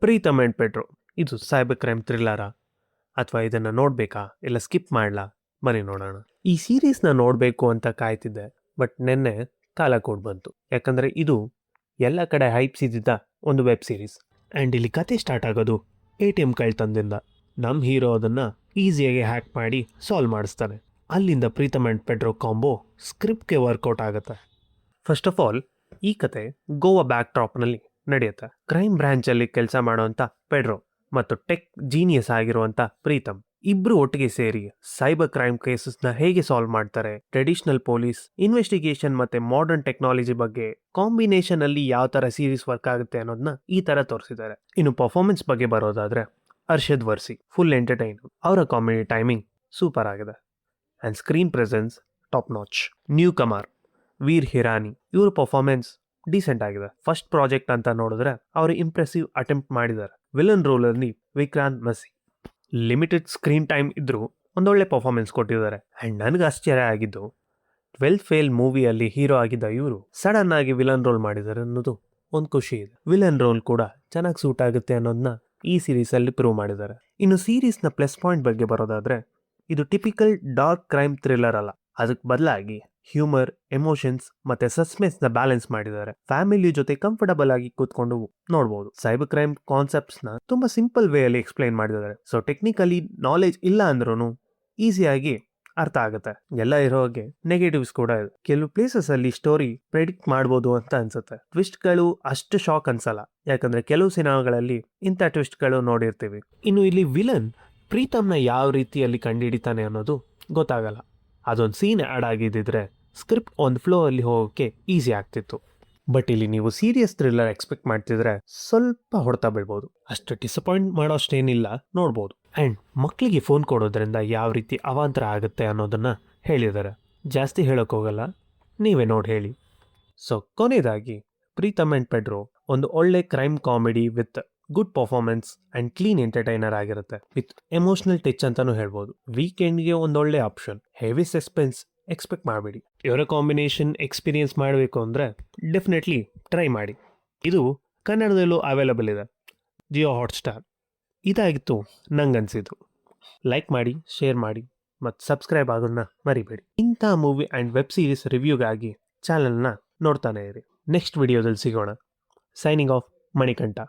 Preetham and Pedro ಇದು cyber crime ಥ್ರಿಲ್ಲರಾ ಅಥವಾ ಇದನ್ನು ನೋಡಬೇಕಾ ಇಲ್ಲ ಸ್ಕಿಪ್ ಮಾಡಲಾ? ಬನ್ನಿ ನೋಡೋಣ. ಈ ಸೀರೀಸ್ನ ನೋಡಬೇಕು ಅಂತ ಕಾಯ್ತಿದ್ದೆ, ಬಟ್ ನಿನ್ನೆ ಕಾಲ ಕೂಡ ಬಂತು. ಯಾಕಂದರೆ ಇದು ಎಲ್ಲ ಕಡೆ ಹೈಪ್ಸ್ ಇದ್ದಿದ್ದ ಒಂದು ವೆಬ್ ಸೀರೀಸ್. ಆ್ಯಂಡ್ ಇಲ್ಲಿ ಕತೆ ಸ್ಟಾರ್ಟ್ ಆಗೋದು ATM ಕಳ್ತನದಿಂದ. ನಮ್ಮ ಹೀರೋ ಅದನ್ನು ಈಸಿಯಾಗಿ ಹ್ಯಾಕ್ ಮಾಡಿ ಸಾಲ್ವ್ ಮಾಡಿಸ್ತಾನೆ. ಅಲ್ಲಿಂದ ಪ್ರೀತಮ್ ಆ್ಯಂಡ್ ಪೆಡ್ರೋ ಕಾಂಬೋ ಸ್ಕ್ರಿಪ್ಟ್ಗೆ ವರ್ಕೌಟ್ ಆಗುತ್ತೆ. ಫಸ್ಟ್ ಆಫ್ ಆಲ್ ಈ ಕತೆ ಗೋವಾ ಬ್ಯಾಕ್ ಡ್ರಾಪ್ನಲ್ಲಿ ನಡೆಯುತ್ತೆ. ಕ್ರೈಮ್ ಬ್ರಾಂಚಲ್ಲಿ ಕೆಲಸ ಮಾಡುವಂಥ ಪೆಡ್ರೋ ಮತ್ತು ಟೆಕ್ ಜೀನಿಯಸ್ ಆಗಿರುವಂಥ ಪ್ರೀತಮ್ ಇಬ್ರು ಒಟ್ಟಿಗೆ ಸೇರಿ ಸೈಬರ್ ಕ್ರೈಮ್ ಕೇಸಸ್ನ ಹೇಗೆ ಸಾಲ್ವ್ ಮಾಡ್ತಾರೆ, ಟ್ರೆಡಿಷನಲ್ ಪೊಲೀಸ್ ಇನ್ವೆಸ್ಟಿಗೇಷನ್ ಮತ್ತೆ ಮಾಡರ್ನ್ ಟೆಕ್ನಾಲಜಿ ಬಗ್ಗೆ ಕಾಂಬಿನೇಷನ್ ಅಲ್ಲಿ ಯಾವ ತರ ಸೀರೀಸ್ ವರ್ಕ್ ಆಗುತ್ತೆ ಅನ್ನೋದನ್ನ ಈ ತರ ತೋರಿಸಿದ್ದಾರೆ. ಇನ್ನು ಪರ್ಫಾರ್ಮೆನ್ಸ್ ಬಗ್ಗೆ ಬರೋದಾದ್ರೆ ಅರ್ಷದ್ ವರ್ಸಿ ಫುಲ್ ಎಂಟರ್ಟೈನ್. ಅವರ ಕಾಮಿಡಿ ಟೈಮಿಂಗ್ ಸೂಪರ್ ಆಗಿದೆ and screen presence top notch. Newcomer Veer Hirani ಇವ್ರ ಪರ್ಫಾರ್ಮೆನ್ಸ್ ಡೀಸೆಂಟ್ ಆಗಿದೆ. ಫಸ್ಟ್ ಪ್ರಾಜೆಕ್ಟ್ ಅಂತ ನೋಡಿದ್ರೆ ಅವರು ಇಂಪ್ರೆಸಿವ್ ಅಟೆಂಪ್ಟ್ ಮಾಡಿದ್ದಾರೆ. ವಿಲನ್ ರೋಲಲ್ಲಿ Vikrant Massey limited screen time ಇದ್ರೂ ಒಂದೊಳ್ಳೆ ಪರ್ಫಾರ್ಮೆನ್ಸ್ ಕೊಟ್ಟಿದ್ದಾರೆ. ಆ್ಯಂಡ್ ನನಗೆ ಆಶ್ಚರ್ಯ ಆಗಿದ್ದು 12 ಫೇಲ್ ಮೂವಿಯಲ್ಲಿ ಹೀರೋ ಆಗಿದ್ದ ಇವರು ಸಡನ್ ಆಗಿ ವಿಲನ್ ರೋಲ್ ಮಾಡಿದ್ದಾರೆ ಅನ್ನೋದು ಒಂದು ಖುಷಿ ಇದೆ. ವಿಲನ್ ರೋಲ್ ಕೂಡ ಚೆನ್ನಾಗಿ ಸೂಟ್ ಆಗುತ್ತೆ ಅನ್ನೋದನ್ನ ಈ ಸೀರೀಸಲ್ಲಿ ಪ್ರೂವ್ ಮಾಡಿದ್ದಾರೆ. ಇನ್ನು ಸೀರೀಸ್ನ ಪ್ಲಸ್ ಪಾಯಿಂಟ್ ಬಗ್ಗೆ ಬರೋದಾದ್ರೆ ಇದು ಟಿಪಿಕಲ್ ಡಾರ್ಕ್ ಕ್ರೈಮ್ ಥ್ರಿಲ್ಲರ್ ಅಲ್ಲ, ಅದಕ್ಕೆ ಬದಲಾಗಿ ಹ್ಯೂಮರ್, ಎಮೋಷನ್ಸ್ ಮತ್ತೆ ಸಸ್ಪೆನ್ಸ್ನ ಬ್ಯಾಲೆನ್ಸ್ ಮಾಡಿದ್ದಾರೆ. ಫ್ಯಾಮಿಲಿ ಜೊತೆ ಕಂಫರ್ಟಬಲ್ ಆಗಿ ಕೂತ್ಕೊಂಡು ನೋಡಬಹುದು. ಸೈಬರ್ ಕ್ರೈಮ್ ಕಾನ್ಸೆಪ್ಟ್ಸ್ನ ತುಂಬಾ ಸಿಂಪಲ್ ವೇ ಅಲ್ಲಿ ಎಕ್ಸ್ಪ್ಲೈನ್ ಮಾಡಿದ್ದಾರೆ. ಸೊ ಟೆಕ್ನಿಕಲಿ ನಾಲೆಜ್ ಇಲ್ಲ ಅಂದ್ರೂ ಈಸಿಯಾಗಿ ಅರ್ಥ ಆಗುತ್ತೆ. ಎಲ್ಲ ಇರೋಗೆ ನೆಗೆಟಿವ್ಸ್ ಕೂಡ ಇದೆ. ಕೆಲವು ಪ್ಲೇಸಸ್ ಅಲ್ಲಿ ಸ್ಟೋರಿ ಪ್ರೆಡಿಕ್ಟ್ ಮಾಡ್ಬೋದು ಅಂತ ಅನ್ಸುತ್ತೆ. ಟ್ವಿಸ್ಟ್ಗಳು ಅಷ್ಟು ಶಾಕ್ ಅನ್ಸಲ್ಲ, ಯಾಕಂದ್ರೆ ಕೆಲವು ಸಿನಿಮಾಗಳಲ್ಲಿ ಇಂಥ ಟ್ವಿಸ್ಟ್ಗಳು ನೋಡಿರ್ತೀವಿ. ಇನ್ನು ಇಲ್ಲಿ ವಿಲನ್ ಪ್ರೀತಮ್ನ ಯಾವ ರೀತಿಯಲ್ಲಿ ಕಂಡುಹಿಡಿತಾನೆ ಅನ್ನೋದು ಗೊತ್ತಾಗಲ್ಲ. ಅದೊಂದು ಸೀನ್ ಆ್ಯಡ್ ಆಗಿದ್ದಿದ್ರೆ ಸ್ಕ್ರಿಪ್ಟ್ ಒಂದು ಫ್ಲೋ ಅಲ್ಲಿ ಹೋಗೋಕ್ಕೆ ಈಸಿ ಆಗ್ತಿತ್ತು. ಬಟ್ ಇಲ್ಲಿ ನೀವು ಸೀರಿಯಸ್ ಥ್ರಿಲ್ಲರ್ ಎಕ್ಸ್ಪೆಕ್ಟ್ ಮಾಡ್ತಿದ್ರೆ ಸ್ವಲ್ಪ ಹೊಡೆತ ಬೀಳ್ಬೋದು. ಅಷ್ಟು ಡಿಸಪಾಯಿಂಟ್ ಮಾಡೋಷ್ಟೇನಿಲ್ಲ, ನೋಡ್ಬೋದು. ಆ್ಯಂಡ್ ಮಕ್ಕಳಿಗೆ ಫೋನ್ ಕೊಡೋದ್ರಿಂದ ಯಾವ ರೀತಿ ಅವಾಂತರ ಆಗುತ್ತೆ ಅನ್ನೋದನ್ನ ಹೇಳಿದ್ದಾರೆ. ಜಾಸ್ತಿ ಹೇಳೋಕ್ಕೋಗಲ್ಲ, ನೀವೇ ನೋಡಿ ಹೇಳಿ. ಸೊ ಕೊನೆಯದಾಗಿ ಪ್ರೀತಮ್ ಆ್ಯಂಡ್ ಪೆಡ್ರೋ ಒಂದು ಒಳ್ಳೆ crime comedy with good performance and clean entertainer ಆಗಿರುತ್ತೆ. ವಿತ್ ಎಮೋಷನಲ್ ಟಚ್ ಅಂತಾನೂ ಹೇಳ್ಬೋದು. ವೀಕೆಂಡ್ಗೆ ಒಂದೊಳ್ಳೆ ಆಪ್ಷನ್. ಹೆವಿ ಸಸ್ಪೆನ್ಸ್ ಎಕ್ಸ್ಪೆಕ್ಟ್ ಮಾಡಬೇಡಿ. ಇವರ ಕಾಂಬಿನೇಷನ್ ಎಕ್ಸ್ಪೀರಿಯನ್ಸ್ ಮಾಡಬೇಕು ಅಂದರೆ ಡೆಫಿನೆಟ್ಲಿ ಟ್ರೈ ಮಾಡಿ. ಇದು ಕನ್ನಡದಲ್ಲೂ ಅವೈಲಬಲ್ ಇದೆ, ಜಿಯೋ ಹಾಟ್ಸ್ಟಾರ್. ಇದಾಗಿತ್ತು ನಂಗನ್ಸಿದ್ದು. ಲೈಕ್ ಮಾಡಿ, ಶೇರ್ ಮಾಡಿ ಮತ್ತು ಸಬ್ಸ್ಕ್ರೈಬ್ ಆಗೋದನ್ನ ಮರಿಬೇಡಿ. ಇಂಥ ಮೂವಿ ಆ್ಯಂಡ್ ವೆಬ್ ಸೀರೀಸ್ ರಿವ್ಯೂಗಾಗಿ ಚಾನಲ್ನ ನೋಡ್ತಾನೆ ಇರಿ. ನೆಕ್ಸ್ಟ್ ವಿಡಿಯೋದಲ್ಲಿ ಸಿಗೋಣ. Signing off, Manikantha.